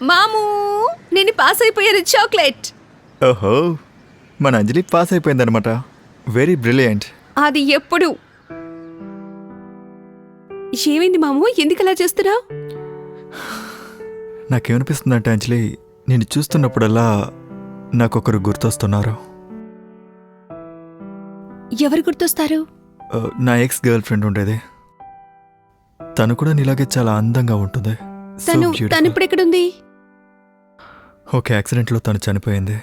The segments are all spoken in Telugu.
మామూ నేను పాస్ అయిపోయాను చాక్లెట్. ఓహో, మన అంజలి పాస్ అయిపోయిందనమాట. Very brilliant. అది ఎప్పుడు? ఏమైంది మాము, ఎందుకు అలా చేస్తున్నావు? నాకేమనిపిస్తుందంటే అంజలి, నేను చూస్తున్నప్పుడల్లా నాకొకరు గుర్తొస్తున్నారు. ఎవరు గుర్తొస్తారు? నా ఎక్స్ గర్ల్ ఫ్రెండ్ ఉండేది. తను కూడా నీలాగే చాలా అందంగా ఉంటుంది. తను ఇప్పుడు ఎక్కడుంది? ఒక యాక్సిడెంట్లో తను చనిపోయింది.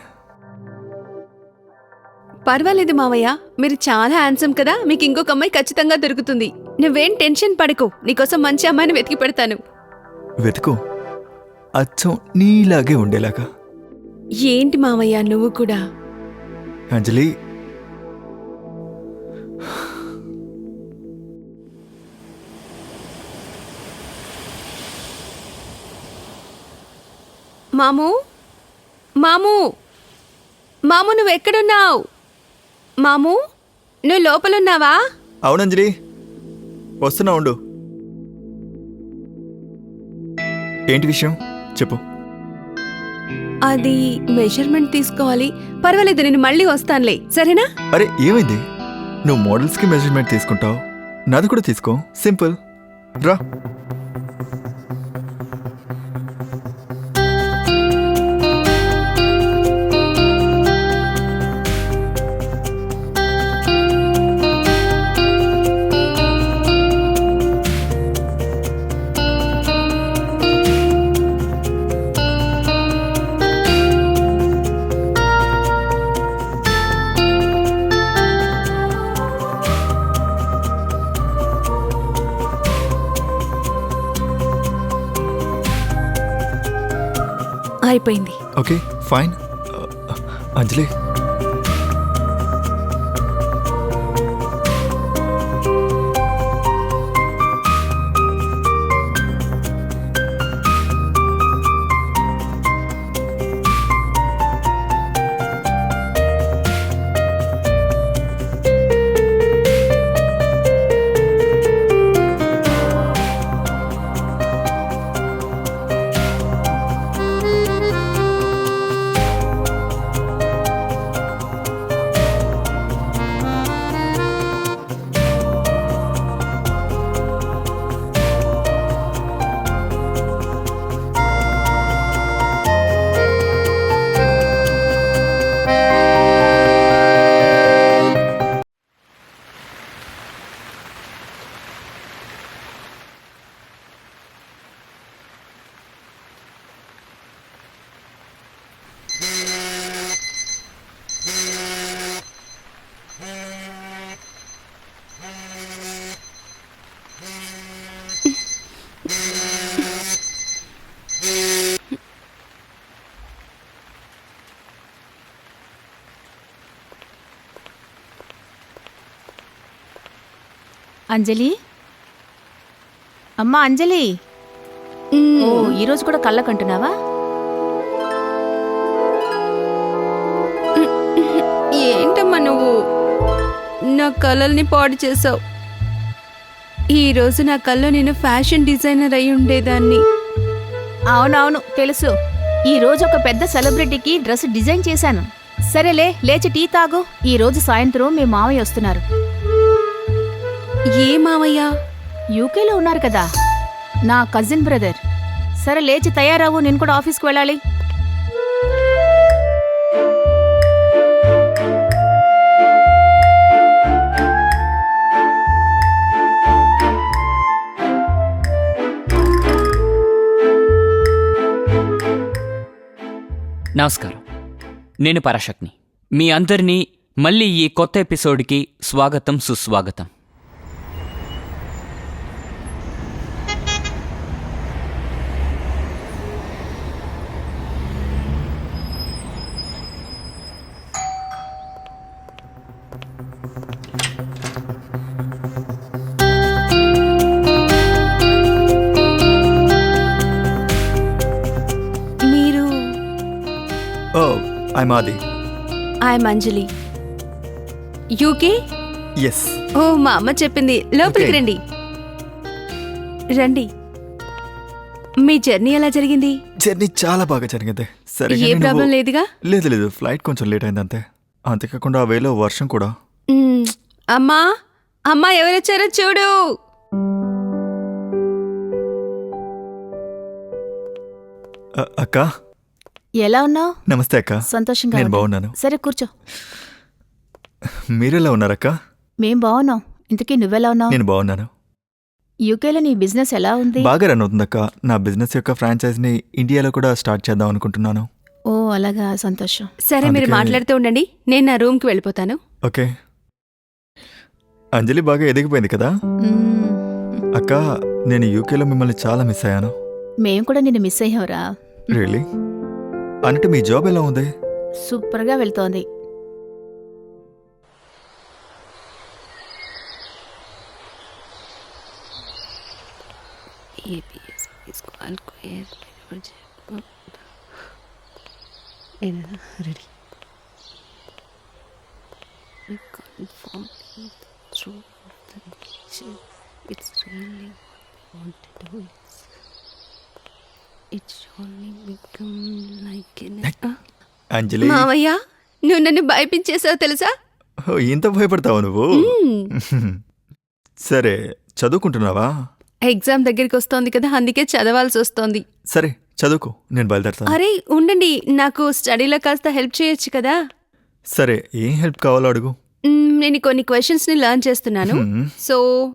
పర్వాలేదు మావయ్య, మీరు చాలా హ్యాండ్సమ్ కదా, మీకు ఇంకొక అమ్మాయి ఖచ్చితంగా దొరుకుతుంది. నువ్వేం టెన్షన్ పడకు, నీకోసం మంచి అమ్మాయిని వెతికి పెడతాను. వెతుకు, అచ్చం నీలాగే ఉండేలాగా. ఏంటి మావయ్య నువ్వు కూడా? అంజలి, మామూ మామూ మామూ నువ్వెక్కడున్నావు? మామూ నువ్వు లోపలున్నావా? అవునంజలి, వస్తున్నా, ఉండు. ఏంటి విషయం చెప్పు. అది మెజర్మెంట్ తీసుకోవాలి. పర్వాలేదు, నేను మళ్ళీ వస్తానులే, సరేనా? అరే ఏమైంది? నువ్వు మోడల్స్కి మెజర్మెంట్ తీసుకుంటావు, నాది కూడా తీసుకో, సింపుల్. రా. అయిపోయింది. Okay fine. అంజలి, అంజలి, అమ్మా అంజలి. ఓ, ఈరోజు కూడా కళ్ళకంటున్నావా? ఏంటమ్మా నువ్వు నా కళ్ళల్ని పాడు చేసావు. ఈరోజు నా కళ్ళు నేను ఫ్యాషన్ డిజైనర్ అయి ఉండేదాన్ని. అవునవును తెలుసు. ఈరోజు ఒక పెద్ద సెలబ్రిటీకి డ్రెస్ డిజైన్ చేశాను. సరేలే, లేచి టీ తాగు. ఈరోజు సాయంత్రం మీ మావయ్య వస్తున్నారు. ఏ మావయ్య? యూకేలో ఉన్నారు కదా, నా కజిన్ బ్రదర్. సరే లేచి తయారవు, నేను కూడా ఆఫీస్కి వెళ్ళాలి. నమస్కారం, నేను పరాశక్ని. మీ అందరినీ మళ్ళీ ఈ కొత్త ఎపిసోడ్కి స్వాగతం, సుస్వాగతం. I'm Adi. I'm Anjali. UK? Yes. ఓ మా అమ్మ చెప్పింది. లోపలికి రండి రండి. మీ జర్నీ ఎలా జరిగింది? జర్నీ చాలా బాగా జరిగింది. సరే ఏ ప్రాబ్లం లేదుగా? లేదు ఫ్లైట్ కొంచెం లేట్ అయింది అంతే. అంతేకాకుండా ఆ వేలో వర్షం కూడా. అమ్మా అమ్మా ఎవరొచ్చారో చూడు. అక్క ఎలా ఉన్నావు? నమస్తే అక్క. సంతోషంగా నేను ఉన్నా. బాగున్నాను. సరే కూర్చో. మీరెలా ఉన్నారక్క? మేం బాగున్నాం. ఇంతకీ నువ్వెలా ఉన్నావు? నేను బాగున్నాను. యూకేలో నీ బిజినెస్ ఎలా ఉంది? బాగా రన్ అవుతుందక్క. నా బిజినెస్ యొక్క ఫ్రాంచైజ్ని ఇండియాలో కూడా స్టార్ట్ చేద్దాం అనుకుంటున్నాను. ఓ అలాగా, సంతోషం. సరే మీరు అందుకే- మాట్లాడుతూ ఉండండి, నేను నా రూమ్కి వెళ్ళిపోతాను. ఓకే. అంజలి బాగా ఎదిగిపోయింది కదా మ్మ్. అక్క. నేను యూకేలో మిమ్మల్ని చాలా మిస్ అయ్యాను. మేం కూడా నిన్ను మిస్ అయ్యావురా. రియలీ? అన్నట్టు మీ జాబ్ ఎలా ఉంది? సూపర్గా వెళ్తోంది. అంజలి, మావయ్య నువ్వు నన్ను భయపించేసావు తెలుసా? ఓ, ఇంత భయపడతావా నువ్వు? సరే, చదువుకుంటున్నావా? ఎగ్జామ్ దగ్గరికి వస్తోంది కదా, అందుకే చదవాల్సి వస్తోంది. సరే చదువుకో, నేను బయలుదేరుతాను. అరే ఉండండి, నాకు స్టడీలో కాస్త హెల్ప్ చేయొచ్చు కదా. సరే, ఏం హెల్ప్ కావాలో అడుగు. నేను కొన్ని క్వశ్చన్స్ని లర్న్ చేస్తున్నాను. హ్మ్. సో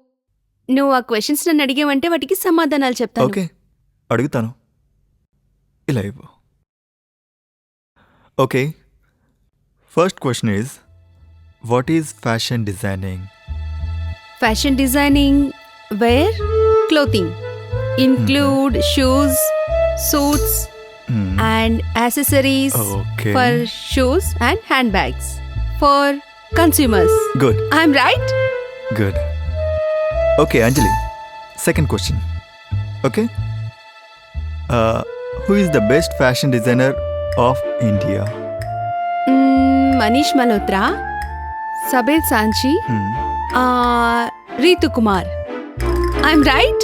నువ్వు ఆ క్వశ్చన్స్ నన్ను అడిగేవంటే వాటికి సమాధానాలు చెప్తాను. ఓకే, అడుగుతాను. ఇలా ఇవ్వు. Okay, first question is what is fashion designing? Fashion designing wear clothing include shoes, suits and accessories Okay. for shoes and handbags for consumers. Good I'm right? Good. Okay Anjali, second question. Okay, who is the best fashion designer of India? Manish Malhotra, Sabir Sanchi, Ritu Kumar. I'm right?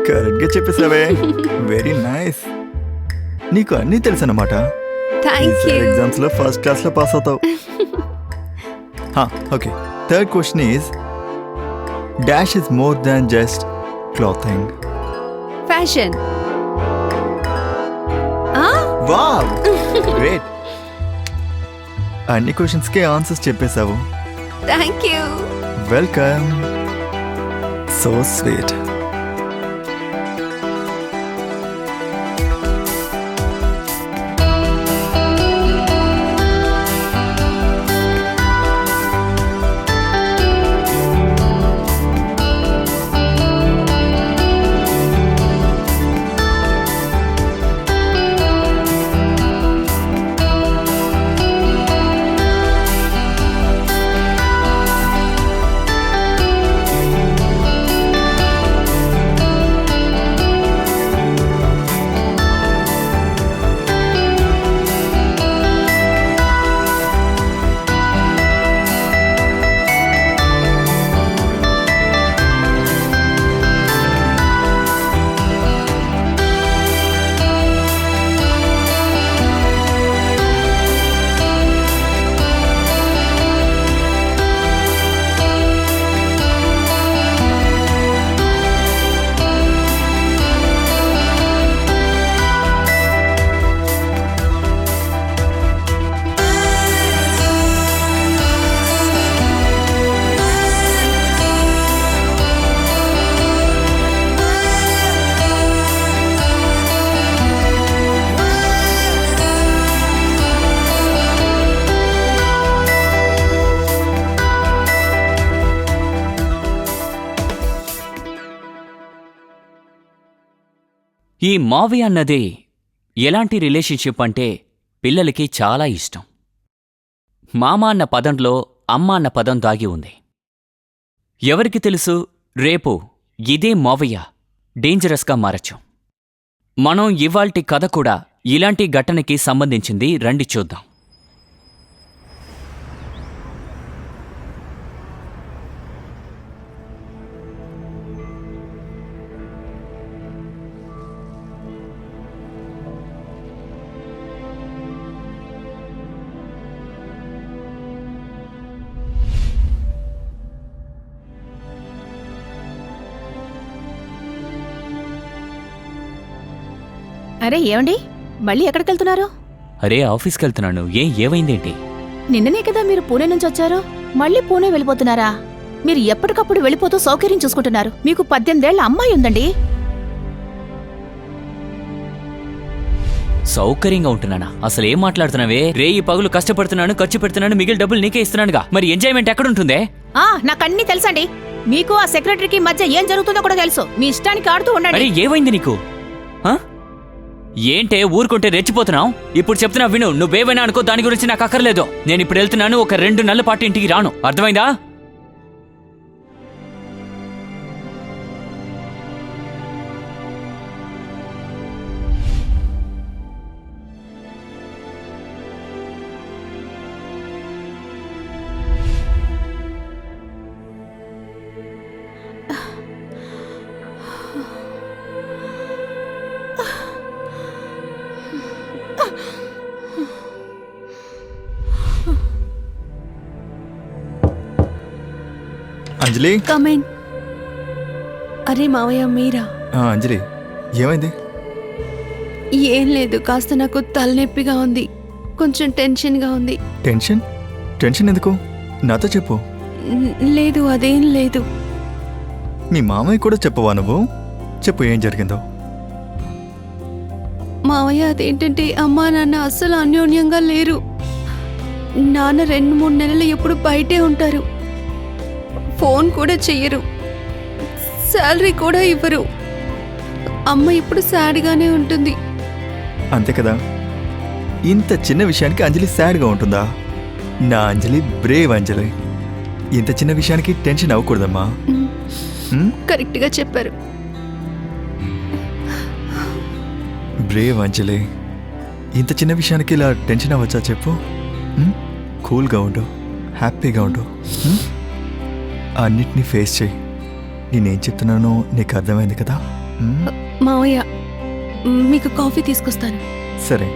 కరెక్ట్గా చెప్పేసావే. Very nice. నీకు అన్నీ తెలుసు అన్నమాట. Thank you. ఎగ్జామ్స్లో ఫస్ట్ క్లాస్లో పాస్ అవుతావు. Okay, third question is dash is more than just clothing. Fashion. Wow, great. అన్ని క్వశ్చన్స్కే ఆన్సర్స్ చెప్పేశావు. Thank you. Welcome. So sweet. ఈ మావి అన్నది ఎలాంటి రిలేషన్షిప్ అంటే పిల్లలకి చాలా ఇష్టం. మామ అన్న పదంలో అమ్మ అన్న పదం దాగి ఉంది. ఎవరికి తెలుసు, రేపు ఇదే మావయ్య డేంజరస్గా మారచ్చు. మనం ఇవాల్టి కథ కూడా ఇలాంటి ఘటనకి సంబంధించింది. రండి చూద్దాం. అరే ఏమండి మళ్ళీ ఎక్కడికెళ్తున్నారు? అరే ఆఫీస్కి వెళ్తున్నాను. ఏమైందేంటి? నిన్ననే కదా మీరు పూణే నుంచి వచ్చారు, మళ్ళీ పూణే వెళ్ళిపోతున్నారా? మీరు ఎప్పటికప్పుడు వెళ్ళిపోతూ సౌకర్యం చూసుకుంటున్నారు. మీకు 18 ఏళ్ల అమ్మాయి ఉందండి. సౌకర్యంగా ఉంటున్నానా? అసలు ఏం మాట్లాడుతున్నావే? రేయి పగులు కష్టపడుతున్నాను, ఖర్చు పెడుతున్నాను, మిగిలిన డబ్బులు నీకే ఇస్తున్నానుగా. మరి ఎంజాయ్మెంట్ ఎక్కడుంటుందే? నాకన్నీ తెలుసండి. మీకు ఆ సెక్రటరీకి మధ్య ఏం జరుగుతుందో కూడా తెలుసు. మీ ఇష్టానికి ఆడుతూ అరే ఉండండి. ఏమైంది నీకు? ఆ? ఏంటే ఊరుకుంటే రెచ్చిపోతున్నావు? ఇప్పుడు చెప్తున్నా విను. నువ్వేమైనా అనుకో, దాని గురించి నాకు అక్కర్లేదు. నేను ఇప్పుడు వెళ్తున్నాను. ఒక 2 నెలల పాటు ఇంటికి రాను. అర్థమైందా? అంజలి. కమేన్. అరే మావయ్య మీరా? అంజలి ఏమైంది? ఏం లేదు, కాస్త నాకు తలనొప్పిగా ఉంది, కొంచెం టెన్షన్గా ఉంది. టెన్షన్ ఎందుకు? నాతో చెప్పు. లేదు, అదేం లేదు. మీ మామయ్య కూడా చెప్పవా నువ్వు? చెప్పు ఏం జరిగిందో. మావయ్య అదేంటంటే అమ్మా నాన్న అస్సలు అన్యోన్యంగా లేరు. నాన్న 2-3 నెలలు ఎప్పుడు బయటే ఉంటారు, ఫోన్ కూడా చెయ్యరు, శాలరీ కూడా ఇవ్వరు. అమ్మ ఇప్పుడు సాడ్గానే ఉంటుంది. అంతే కదా, ఇంత చిన్న విషయానికి అంజలి సాడ్గా ఉంటుందా? నా అంజలి బ్రేవ్ అంజలి. ఇంత చిన్న విషయానికి టెన్షన్ అవ్వకూడదమ్మా. కరెక్ట్గా చెప్పారు. బ్రేవ్ అంజలి. ఇంత చిన్న విషయానికి ఇలా టెన్షన్ అవ్వచ్చా చెప్పు? కూల్గా ఉండు, హ్యాపీగా ఉండు, అన్నిటినీ ఫేస్ చేయి. నేనేం చెప్తున్నానో నీకు అర్థమైంది కదా? మావయ్య మీకు కాఫీ తీసుకొస్తాను. సరే.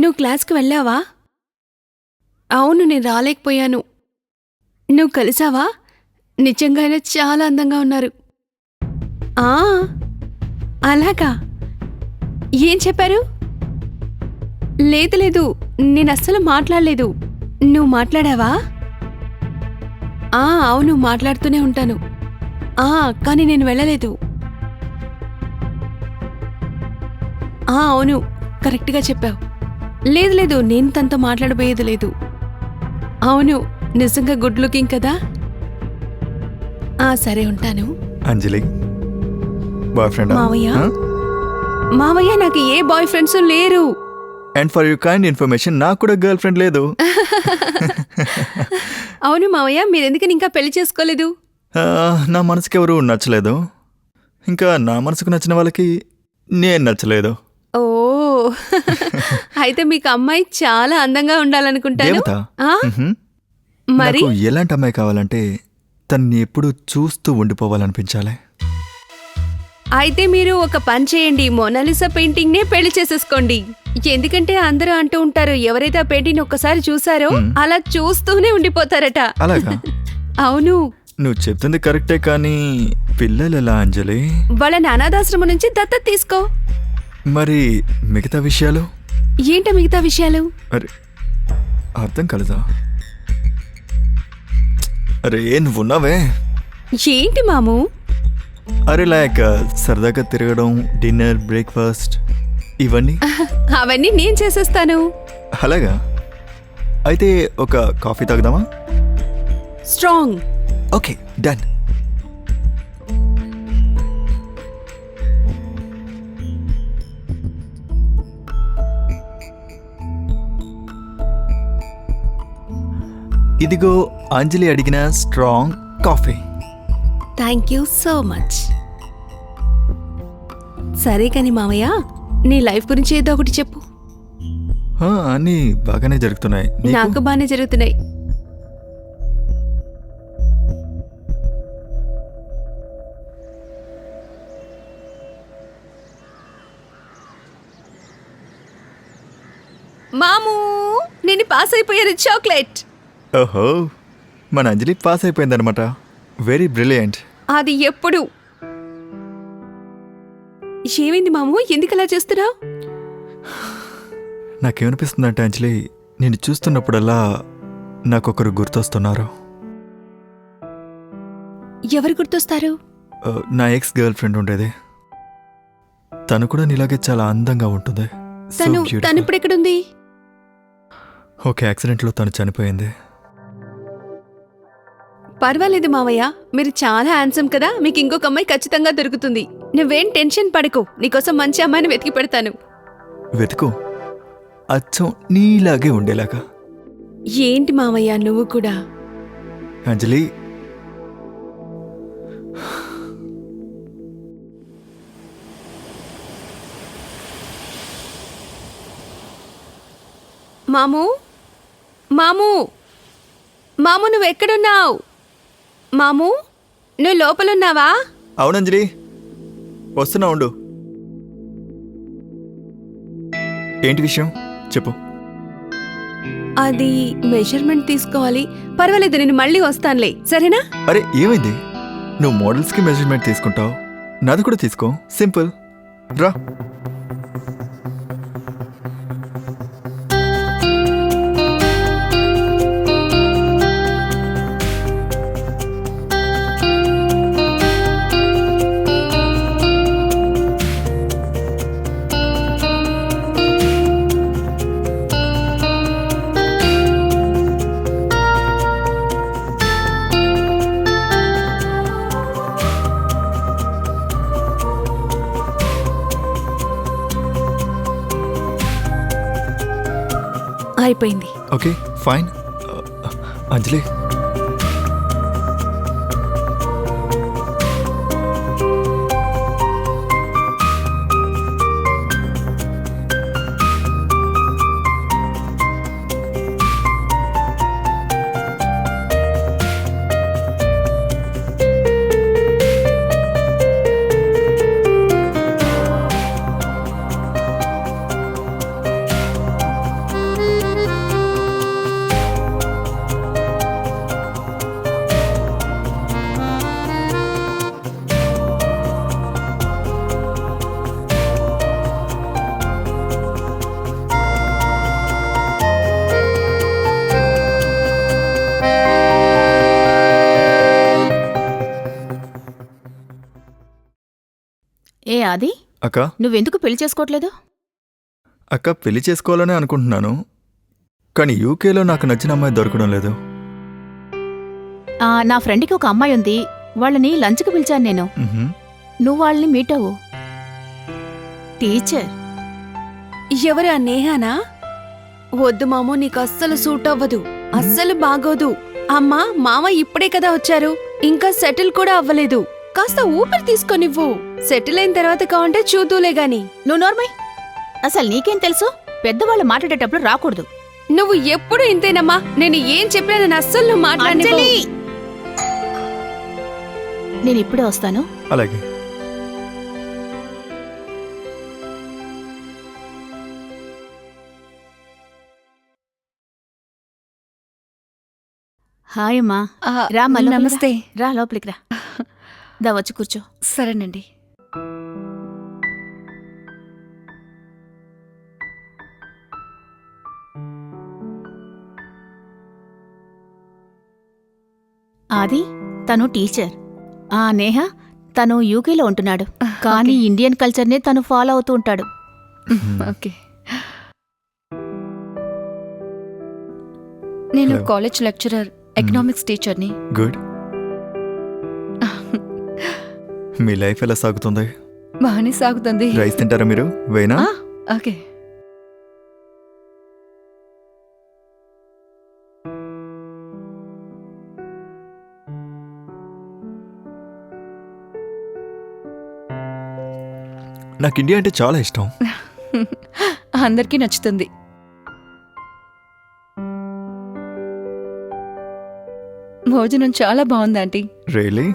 నువ్వు క్లాస్కి వెళ్ళావా? అవును, నేను రాలేకపోయాను. నువ్వు కలిసావా? నిజంగానే చాలా అందంగా ఉన్నారు. అలాగా? ఏం చెప్పారు? లేదు, నేను అస్సలు మాట్లాడలేదు. నువ్వు మాట్లాడావా? అవును, మాట్లాడుతూనే ఉంటాను. కానీ నేను వెళ్ళలేదు. అవును, కరెక్ట్గా చెప్పావు. లేదు, నేను తనతో మాట్లాడబోయేది లేదు. అవును, నిజంగా గుడ్ లుకింగ్ కదా. సరే, ఉంటాను. అంజలి బాయ్ ఫ్రెండ్? మావయ్య నాకు ఏ బాయ్ ఫ్రెండ్స్ లేరు. And for your kind information, నాకు కూడా గర్ల్ ఫ్రెండ్ లేదు. అవును మావయ్య, మీరెందుకని ఇంకా పెళ్లి చేసుకోలేదు? నా మనసుకి ఎవరు నచ్చలేదు. ఇంకా నా మనసుకు నచ్చిన వాళ్ళకి నేను నచ్చలేదు. ఓ అయితే మీకు అమ్మాయి చాలా అందంగా ఉండాలనుకుంటాను. మరి నాకు ఎలాంటి అమ్మాయి కావాలంటే తన్ని ఎప్పుడు చూస్తూ ఉండిపోవాలనిపించాలి. అయితే మీరు ఒక పని చేయండి, మోనాలిసా పెయింటింగ్ నే పెళ్లి చేసేసుకోండి. ఎందుకంటే అందరూ అంటూ ఉంటారు, ఎవరైతే ఆ పెయింటింగ్ ఒక్కసారి చూసారో అలా చూస్తూనే ఉండిపోతారట. అలాగా? అవును. నువ్వు చెప్తుంది కరెక్టే, కానీ పిల్లలు ఎలా అంజలి? వాళ్ళని అనాథాశ్రమం నుంచి దత్తత తీసుకో. మరి మిగతా విషయాలు ఏంటో? మిగతా విషయాలు అరే అర్థం కలదా? అరే నువ్వున్నావే. ఏంటి మాము? అరే లైక్ సరదాగా తిరగడం, డిన్నర్, బ్రేక్ఫాస్ట్ ఇవన్నీ అవన్నీ నేను చేసేస్తాను. అలాగా? అయితే ఒక కాఫీ తాగుదామా? స్ట్రాంగ్. Okay, done. ఇదిగో అంజలి అడిగిన strong coffee. Thank you so much. సరే కాని మామయ్య, నీ లైఫ్ గురించి ఏదో ఒకటి చెప్పు. అన్నీ బాగానే జరుగుతున్నాయి. నాకు బాగానే జరుగుతున్నాయి. మామూ నేను పాస్ అయిపోయాను చాక్లెట్. ఓహో, మన అంజలి పాస్ అయిపోయిందనమాట. Very brilliant. అది ఎప్పుడు? ఏమైంది మాము, ఎందుకలా చేస్తున్నావు? నాకేమనిపిస్తుందంటే అంజలి, నేను చూస్తున్నప్పుడల్లా నాకొకరు గుర్తొస్తున్నారు. ఎవరు గుర్తొస్తారు? నా ఎక్స్ గర్ల్ ఫ్రెండ్ ఉండేది. తను కూడా నీలాగే చాలా అందంగా ఉంటుంది. So తను beautiful. ఇప్పుడు ఎక్కడుంది? ఒక యాక్సిడెంట్లో తను చనిపోయింది. పర్వాలేదు మావయ్య, మీరు చాలా హ్యాండ్సమ్ కదా, మీకు ఇంకొక అమ్మాయి ఖచ్చితంగా దొరుకుతుంది. నువ్వేం టెన్షన్ పడకు, నీకోసం మంచి అమ్మాయిని వెతికి పెడతాను. వెతుకు, అచ్చం నీలాగే ఉండేలాగా. ఏంటి మావయ్య నువ్వు కూడా? అంజలి, మామూ మామూ మామూ నువ్వెక్కడున్నావు? మామూ నువ్వు లోపలున్నావా? అవునంజలి, వస్తున్నా, ఉండు. ఏంటి విషయం చెప్పు. అది మెజర్మెంట్ తీసుకోవాలి. పర్వాలేదు, నేను మళ్ళీ వస్తానులే, సరేనా? అరే ఏమైంది? నువ్వు మోడల్స్కి మెజర్మెంట్ తీసుకుంటావు, నాది కూడా తీసుకో. సింపుల్, రా. అయిపోయింది. Okay fine. అంజలి, ఏ ఆది, అక్క నువ్వెందుకు పెళ్లి చేసుకోవట్లేదు? అక్క పెళ్లి చేసుకోవాలనే అనుకుంటున్నాను, కానీ యూకేలో నాకు నచ్చిన అమ్మాయి దొరకడం లేదు. నా ఫ్రెండ్కి ఒక అమ్మాయి ఉంది, వాళ్ళని లంచ్కి పిలిచాను నేను. మ్హూ. నువ్వు వాళ్ళని మీట్ అవ్వు. టీచర్. ఎవరు ఆ నేహానా? వద్దు మామూ, నీకు అస్సలు సూట్ అవ్వదు, అస్సలు బాగోదు. అమ్మా మామ ఇప్పుడే కదా వచ్చారు, ఇంకా సెటిల్ కూడా అవ్వలేదు. కాస్త ఊపిరి తీసుకొనివ్వు, సెటిల్ అయిన తర్వాత కావంటే చూద్దులే గాని. నువ్వు నోర్మై. అసలు నీకేం తెలుసు? పెద్దవాళ్ళు మాట్లాడేటప్పుడు రాకూడదు. నువ్వు ఎప్పుడు ఇంతేనమ్మా, నేను ఏం చెప్పినా నేను అస్సలు నువ్వు మాట్లాడనివ్వు. అంజలి! నేను ఇప్పుడే వస్తాను. అలాగే. హాయ్ అమ్మా. ఆ, రా అమ్మా, లోపలికి రా. నమస్తే. రా లోపలికి రా. దా వచ్చి కూర్చో. సరేనండి. ఆది తను టీచర్. నేహ తను యూకేలో ఉంటున్నాడు, కానీ ఇండియన్ కల్చర్నే తను ఫాలో అవుతూ ఉంటాడు. ఓకే. నేను Hello. కాలేజ్ లెక్చరర్, ఎకనామిక్స్ టీచర్ని. గుడ్. మీ లైఫ్ ఎలా సాగుతుంది? బాగానే సాగుతుంది. రైస్ తింటారా మీరు? వేనా? ఓకే. నాకు ఇండియా అంటే చాలా ఇష్టం. అందరికీ నచ్చుతుంది. భోజనం చాలా బాగుంది ఆంటీ. రియలీ?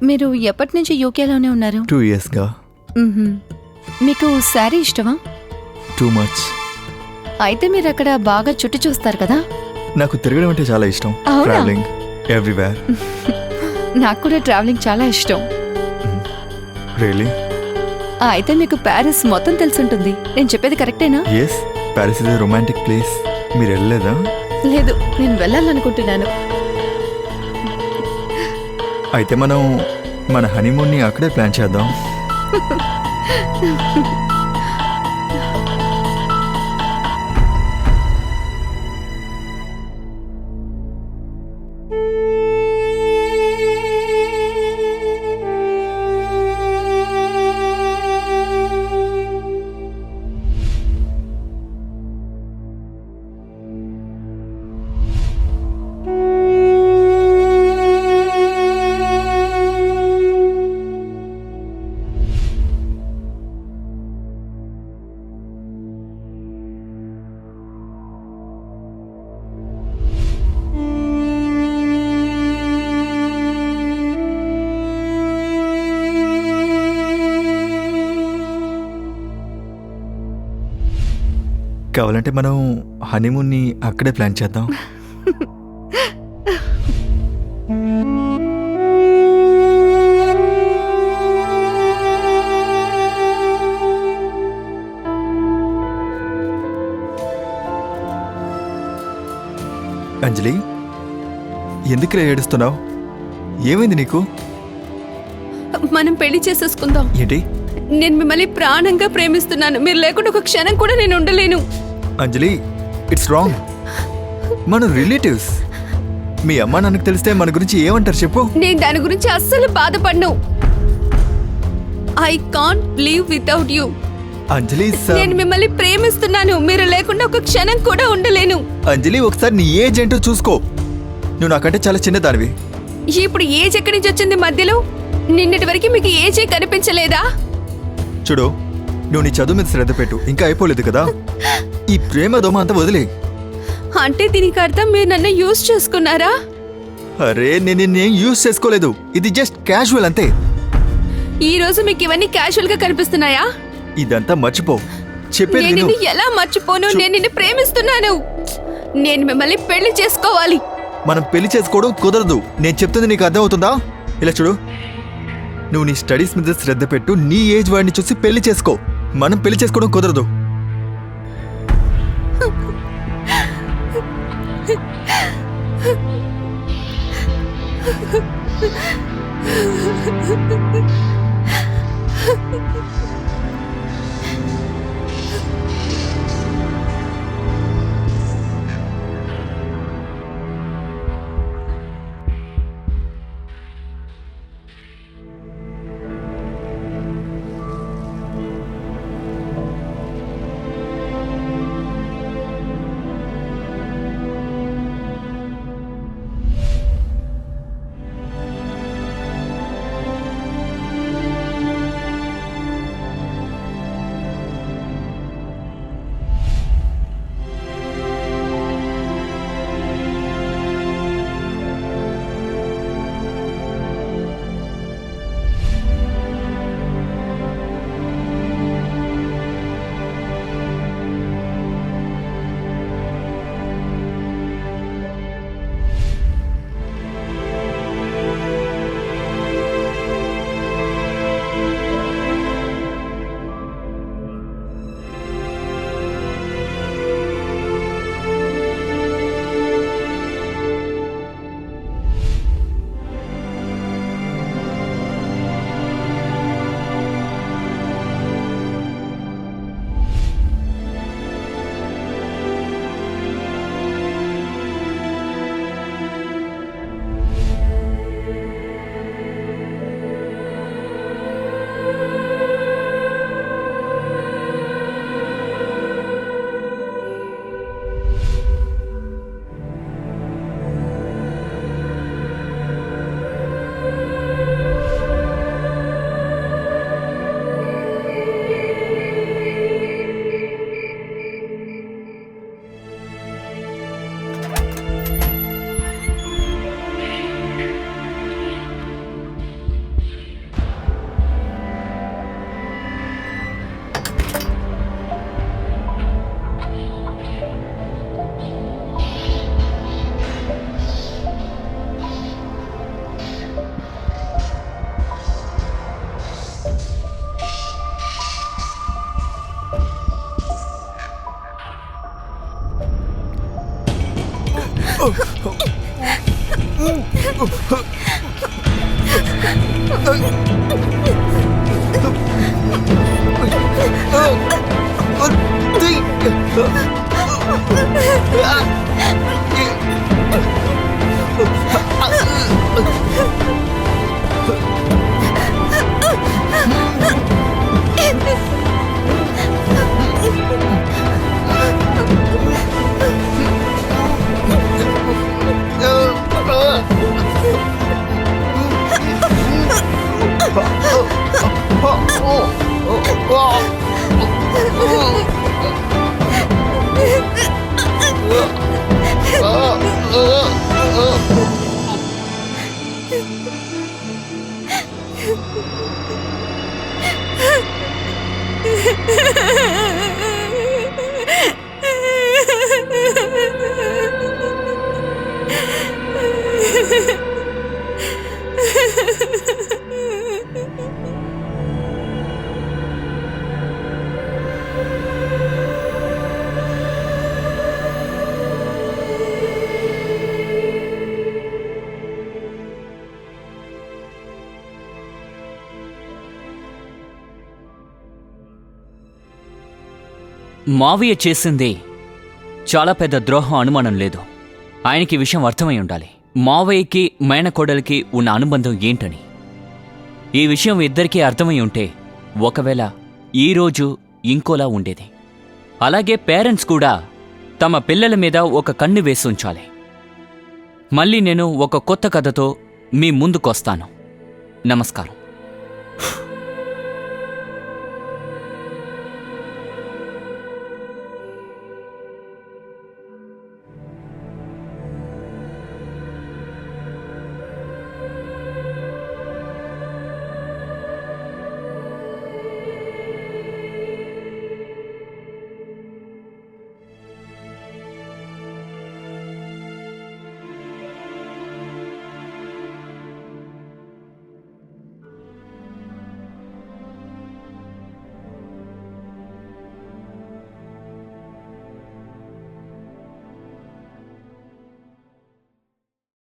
మీరు ఎప్పటి నుంచి యూకేలోనే ఉన్నారు 2 yearsగా. మ్మ్హ్మ్. మీకు శారీ ఇష్టమా? Too much. అయితే మీరు అక్కడ బాగా చుట్టూ చూస్తారు కదా. నాకు తిరగడం అంటే చాలా ఇష్టం. అవునా? Travelling everywhere. నాకు కూడా ట్రావెలింగ్ చాలా ఇష్టం. రియలీ? అయితే మీకు ప్యారిస్ మొత్తం తెలుసుంటుంది. నేను చెప్పేది కరెక్టేనా? Yes, Paris is a romantic place. మీరు వెళ్ళలేదా? లేదు, నేను వెళ్ళాలనుకుంటున్నాను. అయితే మనం మన హనీమూన్ని అక్కడే ప్లాన్ చేద్దాం. కావాలంటే మనం హనీమూన్ని అక్కడే ప్లాన్ చేద్దాం. అంజలి, ఎందుకులా ఏడుస్తున్నావు? ఏమైంది నీకు? మనం పెళ్లి చేసేసుకుందాం. ఏంటి? నేను మిమ్మల్ని ప్రాణంగా ప్రేమిస్తున్నాను. మీరు లేకుండా ఒక క్షణం కూడా నేను ఉండలేను. అంజలి, ఇట్స్ రాంగ్. మన రిలేటివ్స్. మీ అమ్మా నాన్నకు తెలిస్తే మన గురించి ఏమంటారు చెప్పు? నేను దాని గురించి అస్సలు బాధపడను. I can't live without you. Anjali నేను మిమ్మల్ని ప్రేమిస్తున్నాను. మీరు లేకుండా ఒక క్షణం కూడా ఉండలేను. అంజలి, ఒకసారి నీ ఏజ్ ఏంటో చూసుకో. నువ్వు నాకంటే చాలా చిన్నదానివి. ఇప్పుడు ఏజ్ ఎక్కడి నుంచి వచ్చింది మధ్యలో? నిన్నటి వరకు మీకు ఏజే కనిపించలేదా? చూడు, నువ్వు నీ చదువు మీద శ్రద్ధ పెట్టు. ఇంకా అయిపోలేదు కదా. ఈ ప్రేమ దోమ అంతా వదిలే. అంటే దీనికి అర్థం మీరు నన్ను యూజ్ చేసుకున్నారా? అరే, నేను యూజ్ చేసుకోలేదు. ఇది జస్ట్ క్యాజువల్ అంతే. ఈ రోజు మీకు ఇవన్నీ క్యాజువల్ గా కనిపిస్తున్నాయా? ఇదంతా మర్చిపో. చెప్పేది నేను విను. నిన్ను ఎలా మర్చిపోను? నేను నిన్ను ప్రేమిస్తున్నాను. నేను మిమ్మల్ని పెళ్లి చేసుకోవాలి. మనం పెళ్లి చేసుకోవడం కుదరదు. నేను చెప్తుంది నీకు అర్థమవుతుందా? ఇలా చూడు, నువ్వు నీ స్టడీస్ మీద శ్రద్ధ పెట్టు. నీ ఏజ్ వాడిని చూసి పెళ్లి చేసుకో. మనం పెళ్లి చేసుకోవడం కుదరదు. మావయ్య చేసింది చాలా పెద్ద ద్రోహం, అనుమానం లేదు. ఆయనకి ఈ విషయం అర్థమై ఉండాలి, మావయ్యకి మేనకోడలికి ఉన్న అనుబంధం ఏంటని. ఈ విషయం ఇద్దరికీ అర్థమై ఉంటే ఒకవేళ ఈరోజు ఇంకోలా ఉండేది. అలాగే పేరెంట్స్ కూడా తమ పిల్లల మీద ఒక కన్ను వేసి ఉంచాలి. మళ్ళీ నేను ఒక కొత్త కథతో మీ ముందుకొస్తాను. నమస్కారం.